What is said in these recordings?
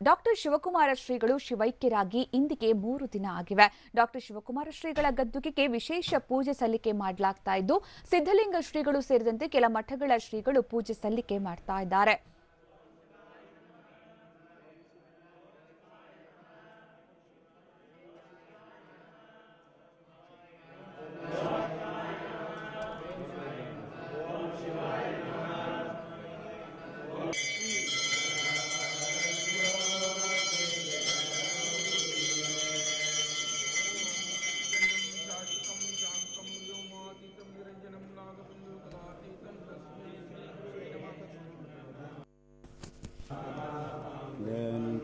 Doctor Shivakumara ಶ್ರೀಗಳು ಶಿವೈಕ್ಯರಾಗಿ ಇಂದಿಗೆ 3 ದಿನ ಆಗಿವೆ. ಡಾಕ್ಟರ್ ಶಿವಕುಮಾರ ಶ್ರೀಗಳ ಗದ್ದುಗೆಗೆ ವಿಶೇಷ ಪೂಜೆ ಸಲ್ಲಿಕೆ ಮಾಡಲಾಗ್ತಾ ಇದ್ದು, ಸಿದ್ಧಲಿಂಗ ಶ್ರೀಗಳು ಸೇರಿದಂತೆ ಕೆಲ ಮಠಗಳ ಶ್ರೀಗಳು ಪೂಜೆ ಸಲ್ಲಿಕೆ ಮಾಡ್ತಾ ಇದ್ದಾರೆ.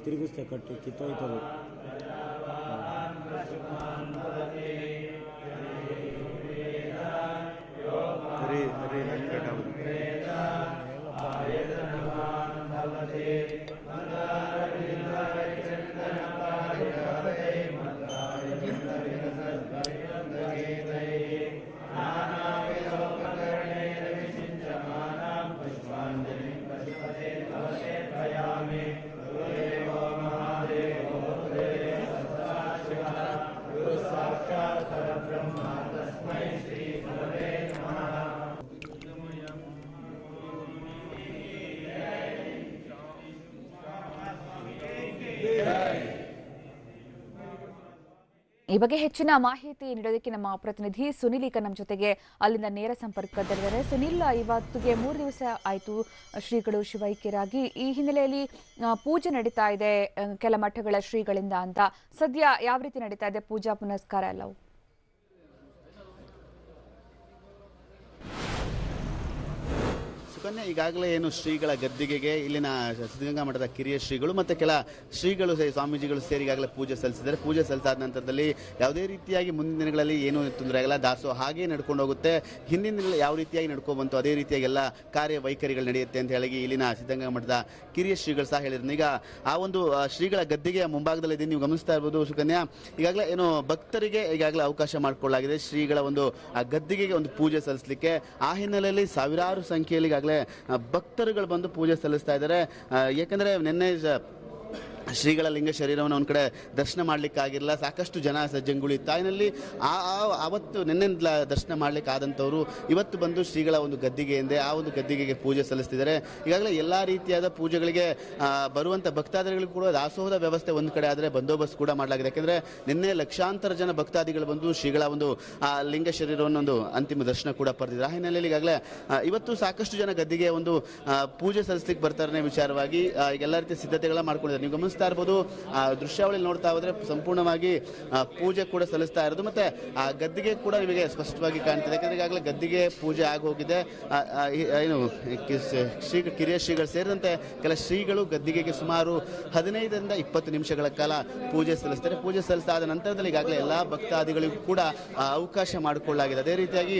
ತಿರುಗಿಸ್ತೆ ಕಟ್ಟಿ ಕಿತ್ತೋಯ್ತದು. ಈ ಬಗ್ಗೆ ಹೆಚ್ಚಿನ ಮಾಹಿತಿ ನೀಡೋದಕ್ಕೆ ನಮ್ಮ ಪ್ರತಿನಿಧಿ ಸುನಿಲ್ ಈಗ ನಮ್ಮ ಜೊತೆಗೆ ಅಲ್ಲಿಂದ ನೇರ ಸಂಪರ್ಕದಲ್ಲಿದ್ದಾರೆ. ಸುನಿಲ್, ಇವತ್ತಿಗೆ 3 ದಿವಸ ಆಯಿತು ಶ್ರೀಗಳು ಶಿವೈಕ್ಯರಾಗಿ. ಈ ಹಿನ್ನೆಲೆಯಲ್ಲಿ ಪೂಜೆ ನಡೀತಾ ಇದೆ ಕೆಲ ಮಠಗಳ ಶ್ರೀಗಳಿಂದ ಅಂತ. ಸದ್ಯ ಯಾವ ರೀತಿ ನಡೀತಾ ಇದೆ ಪೂಜಾ ಪುನಸ್ಕಾರ ಎಲ್ಲವೂ? ಈಗಾಗಲೇ ಏನು ಶ್ರೀಗಳ ಗದ್ದಿಗೆಗೆ ಇಲ್ಲಿನ ಸಿದ್ಧಗಂಗಾ ಮಠದ ಕಿರಿಯ ಶ್ರೀಗಳು ಮತ್ತು ಕೆಲ ಶ್ರೀಗಳು ಸ್ವಾಮೀಜಿಗಳು ಸೇರಿ ಈಗಾಗಲೇ ಪೂಜೆ ಸಲ್ಲಿಸಿದ್ದಾರೆ. ಪೂಜೆ ಸಲ್ಲಿಸಾದ ನಂತರದಲ್ಲಿ ಯಾವುದೇ ರೀತಿಯಾಗಿ ಮುಂದಿನ ದಿನಗಳಲ್ಲಿ ಏನೂ ತೊಂದರೆ ಆಗಲ್ಲ, ದಾಸೋಹ ಹಾಗೆ ನಡ್ಕೊಂಡು ಹೋಗುತ್ತೆ. ಹಿಂದಿನ ದಿನ ಯಾವ ರೀತಿಯಾಗಿ ನಡ್ಕೊಬಂತು ಅದೇ ರೀತಿಯಾಗಿ ಎಲ್ಲ ಕಾರ್ಯವೈಖರಿಗಳು ನಡೆಯುತ್ತೆ ಅಂತ ಹೇಳಿ ಇಲ್ಲಿನ ಸಿದ್ಧಗಂಗಾ ಮಠದ ಕಿರಿಯ ಶ್ರೀಗಳು ಸಹ ಹೇಳಿದ್ರು. ಈಗ ಆ ಒಂದು ಶ್ರೀಗಳ ಗದ್ದಿಗೆಯ ಮುಂಭಾಗದಲ್ಲಿ ನೀವು ಗಮನಿಸ್ತಾ ಇರ್ಬೋದು ಸುಕನ್ಯಾ. ಈಗಾಗಲೇ ಏನು ಭಕ್ತರಿಗೆ ಈಗಾಗಲೇ ಅವಕಾಶ ಮಾಡಿಕೊಳ್ಳಲಾಗಿದೆ ಶ್ರೀಗಳ ಒಂದು ಆ ಗದ್ದಿಗೆಗೆ ಒಂದು ಪೂಜೆ ಸಲ್ಲಿಸಲಿಕ್ಕೆ. ಆ ಹಿನ್ನೆಲೆಯಲ್ಲಿ ಸಾವಿರಾರು ಸಂಖ್ಯೆಯಲ್ಲಿ ಈಗಾಗಲೇ ಭಕ್ತರುಗಳು ಬಂದು ಪೂಜೆ ಸಲ್ಲಿಸ್ತಾ ಇದ್ದಾರೆ. ಯಾಕಂದ್ರೆ ನಿನ್ನೆ ಶ್ರೀಗಳ ಲಿಂಗ ಶರೀರವನ್ನು ಒಂದು ಕಡೆ ದರ್ಶನ ಮಾಡಲಿಕ್ಕಾಗಿರಲ್ಲ, ಸಾಕಷ್ಟು ಜನ ಸಜ್ಜಂಗುಳಿ ತಾಯಿನಲ್ಲಿ ಅವತ್ತು ನಿನ್ನೆ ದರ್ಶನ ಮಾಡಲಿಕ್ಕೆ ಆದಂಥವ್ರು ಇವತ್ತು ಬಂದು ಶ್ರೀಗಳ ಒಂದು ಗದ್ದಿಗೆಯಿಂದ ಆ ಒಂದು ಗದ್ದಿಗೆಗೆ ಪೂಜೆ ಸಲ್ಲಿಸ್ತಿದ್ದಾರೆ. ಈಗಾಗಲೇ ಎಲ್ಲ ರೀತಿಯಾದ ಪೂಜೆಗಳಿಗೆ ಬರುವಂಥ ಭಕ್ತಾದಿಗಳಿಗೂ ಕೂಡ ದಾಸೋಹದ ವ್ಯವಸ್ಥೆ ಒಂದು ಕಡೆ ಆದರೆ ಬಂದೋಬಸ್ತ್ ಕೂಡ ಮಾಡಲಾಗಿದೆ. ಯಾಕೆಂದರೆ ನಿನ್ನೆ ಲಕ್ಷಾಂತರ ಜನ ಭಕ್ತಾದಿಗಳು ಬಂದು ಶ್ರೀಗಳ ಒಂದು ಲಿಂಗ ಶರೀರವನ್ನು ಒಂದು ಅಂತಿಮ ದರ್ಶನ ಕೂಡ ಪಡೆದಿದ್ದಾರೆ. ಆ ಹಿನ್ನೆಲೆಯಲ್ಲಿ ಈಗಾಗಲೇ ಇವತ್ತು ಸಾಕಷ್ಟು ಜನ ಗದ್ದಿಗೆ ಒಂದು ಪೂಜೆ ಸಲ್ಲಿಸ್ಲಿಕ್ಕೆ ಬರ್ತಾರೆ ವಿಚಾರವಾಗಿ ಎಲ್ಲ ರೀತಿಯ ಸಿದ್ಧತೆಗಳ ಮಾಡ್ಕೊಂಡಿದ್ದಾರೆ. ನೀವು ಗಮನಿಸ್ತಾ ಇರ್ಬೋದು, ದೃಶ್ಯಾವಳಿ ನೋಡ್ತಾ ಹೋದ್ರೆ ಸಂಪೂರ್ಣವಾಗಿ ಪೂಜೆ ಕೂಡ ಸಲ್ಲಿಸ್ತಾ ಇರೋದು ಮತ್ತೆ ಆ ಗದ್ದಿಗೆ ಕೂಡ ನಿಮಗೆ ಸ್ಪಷ್ಟವಾಗಿ ಕಾಣ್ತಿದೆ. ಯಾಕಂದ್ರೆ ಈಗಾಗಲೇ ಗದ್ದಿಗೆ ಪೂಜೆ ಆಗೋಗಿದೆ. ಏನು ಕಿರಿಯ ಶ್ರೀಗಳು ಸೇರಿದಂತೆ ಕೆಲ ಶ್ರೀಗಳು ಗದ್ದಿಗೆಗೆ ಸುಮಾರು 15ರಿಂದ 20 ನಿಮಿಷಗಳ ಕಾಲ ಪೂಜೆ ಸಲ್ಲಿಸ್ತಾರೆ. ಪೂಜೆ ಸಲ್ಲಿಸಾದ ನಂತರದಲ್ಲಿ ಈಗಾಗಲೇ ಎಲ್ಲ ಭಕ್ತಾದಿಗಳಿಗೂ ಕೂಡ ಅವಕಾಶ ಮಾಡಿಕೊಳ್ಳಲಾಗಿದೆ. ಅದೇ ರೀತಿಯಾಗಿ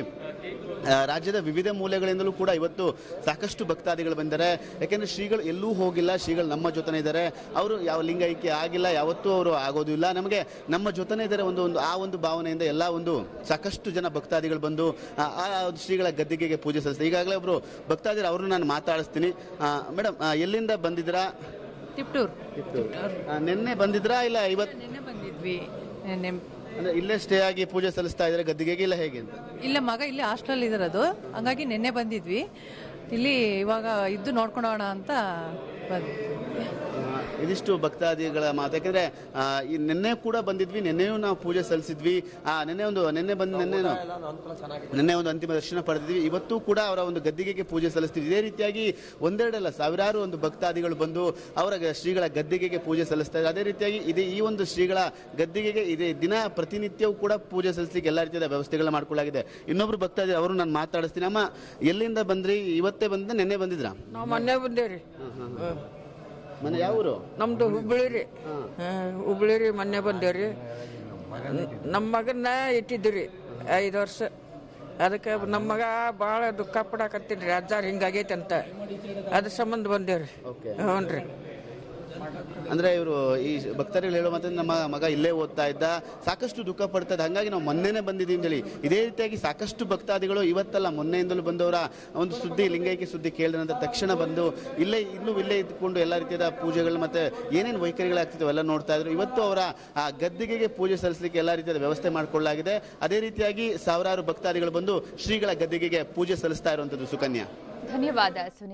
ರಾಜ್ಯದ ವಿವಿಧ ಮೂಲೆಗಳಿಂದಲೂ ಕೂಡ ಇವತ್ತು ಸಾಕಷ್ಟು ಭಕ್ತಾದಿಗಳು ಬಂದಿದ್ದಾರೆ. ಯಾಕೆಂದ್ರೆ ಶ್ರೀಗಳು ಎಲ್ಲೂ ಹೋಗಿಲ್ಲ, ಶ್ರೀಗಳು ನಮ್ಮ ಜೊತೆನೇ ಇದ್ದಾರೆ. ಅವರು ಯಾವ ಲಿಂಗೈಕ್ಯ ಆಗಿಲ್ಲ, ಯಾವತ್ತೂ ಅವರು ಆಗೋದಿಲ್ಲ, ನಮಗೆ ನಮ್ಮ ಜೊತೆನೇ ಇದ್ದಾರೆ ಆ ಒಂದು ಭಾವನೆಯಿಂದ ಎಲ್ಲ ಒಂದು ಸಾಕಷ್ಟು ಜನ ಭಕ್ತಾದಿಗಳು ಬಂದು ಆ ಶ್ರೀಗಳ ಗದ್ದಿಗೆಗೆ ಪೂಜೆ ಸಲ್ಲಿಸ್ತಾರೆ. ಈಗಾಗಲೇ ಒಬ್ರು ಭಕ್ತಾದಿಗಳು ಅವ್ರನ್ನ ನಾನು ಮಾತಾಡಿಸ್ತೀನಿ. ಮೇಡಮ್, ಎಲ್ಲಿಂದ ಬಂದಿದ್ರಾ? ತಿಪ್ಟೂರ್. ನಿನ್ನೆ ಬಂದಿದ್ರಾ ಇಲ್ಲ ಇವತ್ತು? ನಿನ್ನೆ ಬಂದಿದ್ವಿ. ಅಂದ್ರೆ ಇಲ್ಲೇ ಸ್ಟೇ ಆಗಿ ಪೂಜೆ ಸಲ್ಲಿಸ್ತಾ ಇದ್ರೆ ಗದ್ದಿಗೆಗೆ ಇಲ್ಲ ಹೇಗೆ ಅಂತ? ಇಲ್ಲ, ಮಗ ಇಲ್ಲಿ ಹಾಸ್ಟೆಲ್ ಇದ್ರದು, ಹಂಗಾಗಿ ನಿನ್ನೆ ಬಂದಿದ್ವಿ. ಇಲ್ಲಿ ಇವಾಗ ಇದ್ದು ನೋಡ್ಕೊಂಡೋಣ ಅಂತ ಬಂದ್ವಿ. ಇದಿಷ್ಟು ಭಕ್ತಾದಿಗಳ ಮಾತು. ಯಾಕಂದ್ರೆ ನಿನ್ನೆ ಕೂಡ ಬಂದಿದ್ವಿ, ನಿನ್ನೆಯೂ ನಾವು ಪೂಜೆ ಸಲ್ಲಿಸಿದ್ವಿ. ನಿನ್ನೆ ಒಂದು ಅಂತಿಮ ದರ್ಶನ ಪಡೆದಿದ್ವಿ. ಇವತ್ತು ಕೂಡ ಅವರ ಒಂದು ಗದ್ದಿಗೆಗೆ ಪೂಜೆ ಸಲ್ಲಿಸ್ತೀವಿ. ಇದೇ ರೀತಿಯಾಗಿ ಒಂದೆರಡಲ್ಲ, ಸಾವಿರಾರು ಒಂದು ಭಕ್ತಾದಿಗಳು ಬಂದು ಅವರ ಶ್ರೀಗಳ ಗದ್ದಿಗೆಗೆ ಪೂಜೆ ಸಲ್ಲಿಸ್ತಾ ಇದ್ದಾರೆ. ಅದೇ ರೀತಿಯಾಗಿ ಈ ಒಂದು ಶ್ರೀಗಳ ಗದ್ದಿಗೆಗೆ ಇದೇ ದಿನ ಪ್ರತಿನಿತ್ಯವೂ ಕೂಡ ಪೂಜೆ ಸಲ್ಲಿಸಲಿಕ್ಕೆ ಎಲ್ಲ ರೀತಿಯಾದ ವ್ಯವಸ್ಥೆಗಳನ್ನ ಮಾಡ್ಕೊಳ್ಳಾಗಿದೆ. ಇನ್ನೊಬ್ರು ಭಕ್ತಾದಿ ಅವರು ನಾನು ಮಾತಾಡಿಸ್ತೀನಿ. ಅಮ್ಮ, ಎಲ್ಲಿಂದ ಬಂದ್ರಿ? ಇವತ್ತೇ ಬಂದ ನಿನ್ನೆ ಬಂದಿದ್ರ? ನಾವು ಮೊನ್ನೆ ಬಂದೇವ್ರಿ. ಮನೆ ಯಾವೂರು? ನಮ್ದು ಹುಬ್ಬಳ್ಳಿ ರೀ. ಹುಬ್ಬಳ್ಳಿ ರೀ, ಮೊನ್ನೆ ಬಂದೇವ್ರಿ. ನಮ್ಮ ಮಗನ್ನ ಇಟ್ಟಿದ್ರಿ 5 ವರ್ಷ. ಅದಕ್ಕೆ ನಮ್ಮ ಮಗ ಭಾಳ ದುಃಖ ಪಡಾಕತ್ತೀನಿ ರೀ, ಅಜ್ಜಾರು ಹಿಂಗಾಗೈತೆ ಅಂತ. ಅದ್ರ ಸಂಬಂಧ ಬಂದೇವ್ರಿ. ಹ್ಞೂ ರೀ. ಅಂದ್ರೆ ಇವರು ಈ ಭಕ್ತರುಗಳು ಹೇಳೋ ಮತ್ತೆ ನಮ್ಮ ಮಗ ಇಲ್ಲೇ ಓದ್ತಾ ಇದ್ದ, ಸಾಕಷ್ಟು ದುಃಖ ಪಡ್ತಾ ಇದ್ದ, ಹಾಗಾಗಿ ನಾವು ಮೊನ್ನೆನೇ ಬಂದಿದ್ದೀವಿ ಅಂತೇಳಿ. ಇದೇ ರೀತಿಯಾಗಿ ಸಾಕಷ್ಟು ಭಕ್ತಾದಿಗಳು ಇವತ್ತಲ್ಲ ಮೊನ್ನೆಯಿಂದಲೂ ಬಂದವರ ಒಂದು ಸುದ್ದಿ, ಲಿಂಗೈಕ್ಯ ಸುದ್ದಿ ಕೇಳಿದ ನಂತರ ತಕ್ಷಣ ಬಂದು ಇಲ್ಲೇ ಇದ್ಕೊಂಡು ಎಲ್ಲ ರೀತಿಯಾದ ಪೂಜೆಗಳು ಮತ್ತೆ ಏನೇನು ವೈಖರಿಗಳಾಗ್ತಿತ್ತು ಎಲ್ಲ ನೋಡ್ತಾ ಇದ್ರು. ಇವತ್ತು ಅವರ ಆ ಗದ್ದಿಗೆಗೆ ಪೂಜೆ ಸಲ್ಲಿಸಲಿಕ್ಕೆ ಎಲ್ಲ ರೀತಿಯಾದ ವ್ಯವಸ್ಥೆ ಮಾಡಿಕೊಳ್ಳಲಾಗಿದೆ. ಅದೇ ರೀತಿಯಾಗಿ ಸಾವಿರಾರು ಭಕ್ತಾದಿಗಳು ಬಂದು ಶ್ರೀಗಳ ಗದ್ದಿಗೆಗೆ ಪೂಜೆ ಸಲ್ಲಿಸ್ತಾ ಇರುವಂತದ್ದು. ಸುಕನ್ಯಾ, ಧನ್ಯವಾದ ಸುನಿಲ್.